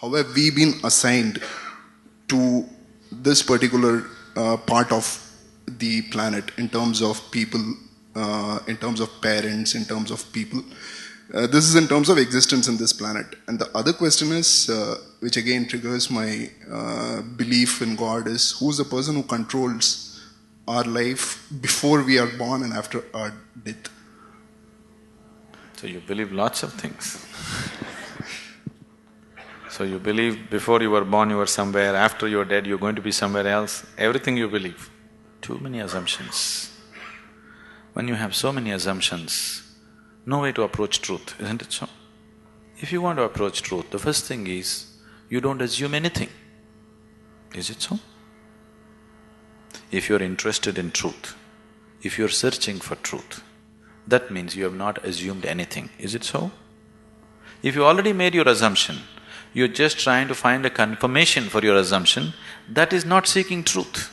how have we been assigned to this particular part of the planet in terms of people, in terms of parents, in terms of people. This is in terms of existence in this planet. And the other question is, which again triggers my belief in God, is who's the person who controls our life before we are born and after our death? So you believe lots of things. So you believe before you were born you were somewhere, after you're dead you're going to be somewhere else, everything you believe. Too many assumptions. When you have so many assumptions, no way to approach truth, isn't it so? If you want to approach truth, the first thing is, you don't assume anything. Is it so? If you're interested in truth, if you're searching for truth, that means you have not assumed anything, is it so? If you already made your assumption, you're just trying to find a confirmation for your assumption, that is not seeking truth.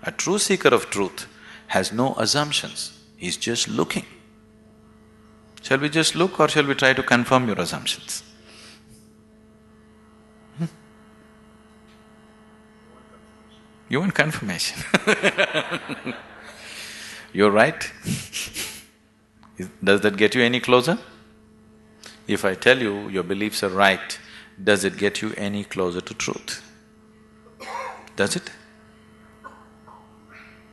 A true seeker of truth has no assumptions, he's just looking. Shall we just look or shall we try to confirm your assumptions? You want confirmation? You're right. Does that get you any closer? If I tell you your beliefs are right, does it get you any closer to truth? Does it?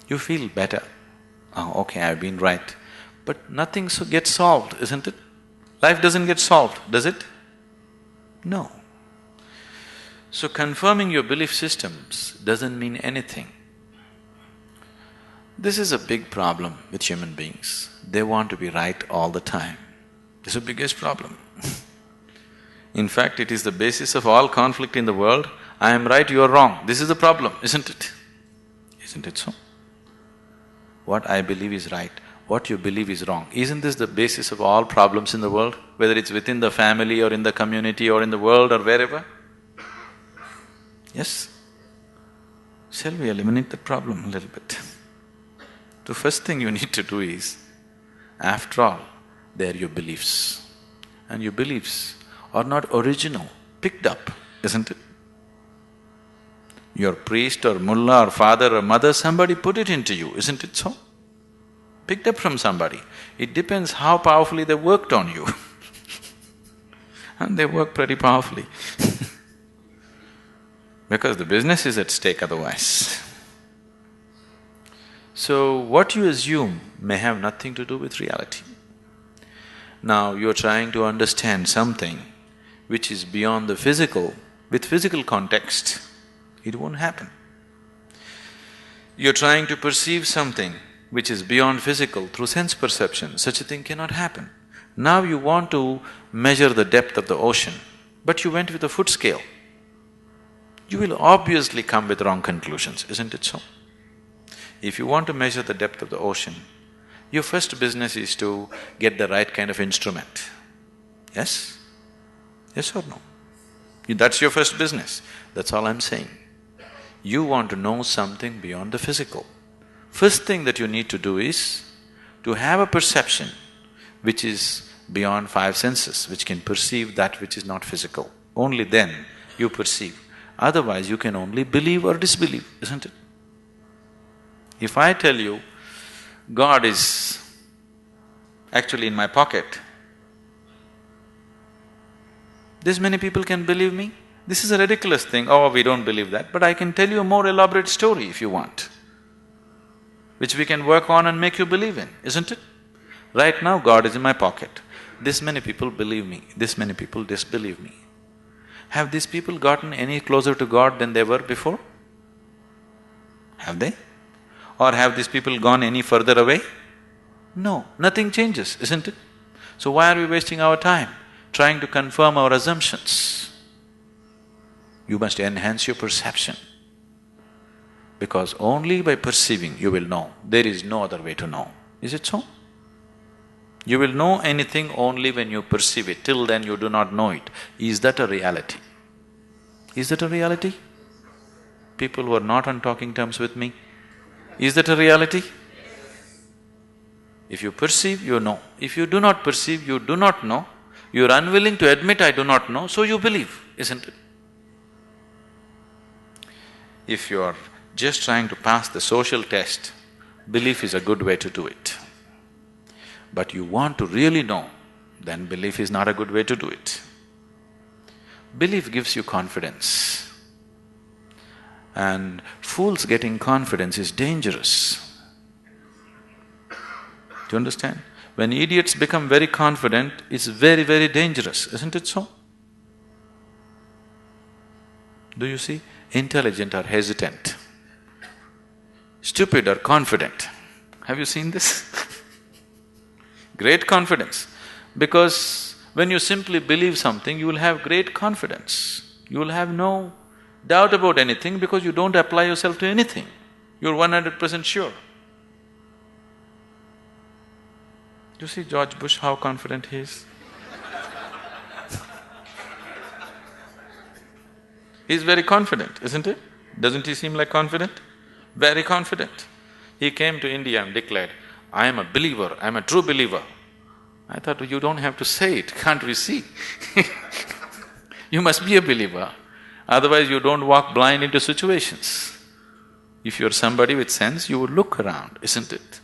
You feel better. Oh, okay, I've been right. But nothing gets solved, isn't it? Life doesn't get solved, does it? No. So confirming your belief systems doesn't mean anything. This is a big problem with human beings. They want to be right all the time. This is the biggest problem. In fact, it is the basis of all conflict in the world. I am right, you are wrong. This is the problem, isn't it? Isn't it so? What I believe is right, what you believe is wrong. Isn't this the basis of all problems in the world? Whether it's within the family or in the community or in the world or wherever? Yes? Shall we eliminate the problem a little bit? The first thing you need to do is, after all, they are your beliefs. And your beliefs are not original, picked up, isn't it? Your priest or mullah or father or mother, somebody put it into you, isn't it so? Picked up from somebody. It depends how powerfully they worked on you. And they work pretty powerfully because the business is at stake otherwise. So, what you assume may have nothing to do with reality. Now, you're trying to understand something which is beyond the physical, with physical context, it won't happen. You're trying to perceive something which is beyond physical through sense perception, such a thing cannot happen. Now you want to measure the depth of the ocean, but you went with a foot scale. You will obviously come with wrong conclusions, isn't it so? If you want to measure the depth of the ocean, your first business is to get the right kind of instrument. Yes? Yes or no? That's your first business, that's all I'm saying. You want to know something beyond the physical. First thing that you need to do is to have a perception which is beyond five senses, which can perceive that which is not physical. Only then you perceive. Otherwise, you can only believe or disbelieve, isn't it? If I tell you, God is actually in my pocket, this many people can believe me? This is a ridiculous thing, oh, we don't believe that, but I can tell you a more elaborate story if you want, which we can work on and make you believe in, isn't it? Right now, God is in my pocket. This many people believe me, this many people disbelieve me. Have these people gotten any closer to God than they were before? Have they? Or have these people gone any further away? No, nothing changes, isn't it? So why are we wasting our time trying to confirm our assumptions? You must enhance your perception, because only by perceiving you will know. There is no other way to know. Is it so? You will know anything only when you perceive it. Till then you do not know it. Is that a reality? Is that a reality? People who are not on talking terms with me, is that a reality? If you perceive, you know. If you do not perceive, you do not know. You are unwilling to admit I do not know, so you believe. isn't it? If you're just trying to pass the social test, belief is a good way to do it. But you want to really know, then belief is not a good way to do it. Belief gives you confidence. And fools getting confidence is dangerous. Do you understand? When idiots become very confident, it's very, very dangerous, isn't it so? Do you see? Intelligent are hesitant. Stupid are confident. Have you seen this? Great confidence. Because when you simply believe something, you will have great confidence. You will have no doubt about anything because you don't apply yourself to anything. You're 100% sure. You see George Bush, how confident he is? He's very confident, isn't it? Doesn't he seem like confident? Very confident. He came to India and declared, "I am a believer, I am a true believer." I thought, you don't have to say it, can't we see? You must be a believer, otherwise you don't walk blind into situations. If you're somebody with sense, you would look around, isn't it?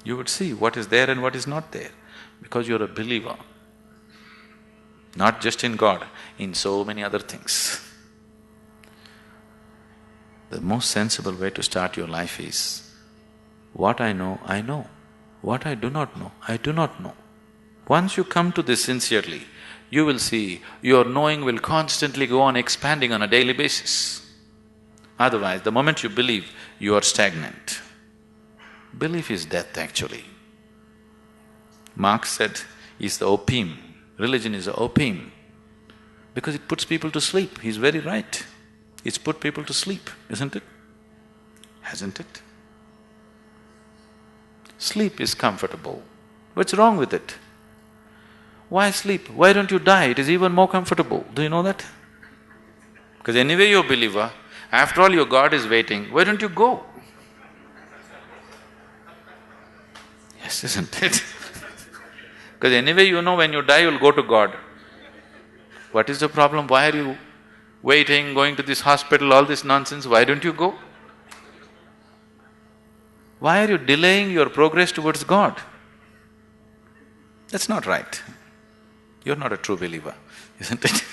You would see what is there and what is not there, because you're a believer. Not just in God, in so many other things. The most sensible way to start your life is, what I know, I know. What I do not know, I do not know. Once you come to this sincerely, you will see your knowing will constantly go on expanding on a daily basis. Otherwise, the moment you believe, you are stagnant. Belief is death actually. Marx said, is the opium, religion is the opium, because it puts people to sleep. He's very right. It's put people to sleep, isn't it? Hasn't it? Sleep is comfortable. What's wrong with it? Why sleep? Why don't you die? It is even more comfortable. Do you know that? Because anyway you're a believer, after all your God is waiting, why don't you go? Yes, isn't it? Because anyway you know when you die you'll go to God. What is the problem? Why are you waiting, going to this hospital, all this nonsense? Why don't you go? Why are you delaying your progress towards God? That's not right. You're not a true believer, isn't it?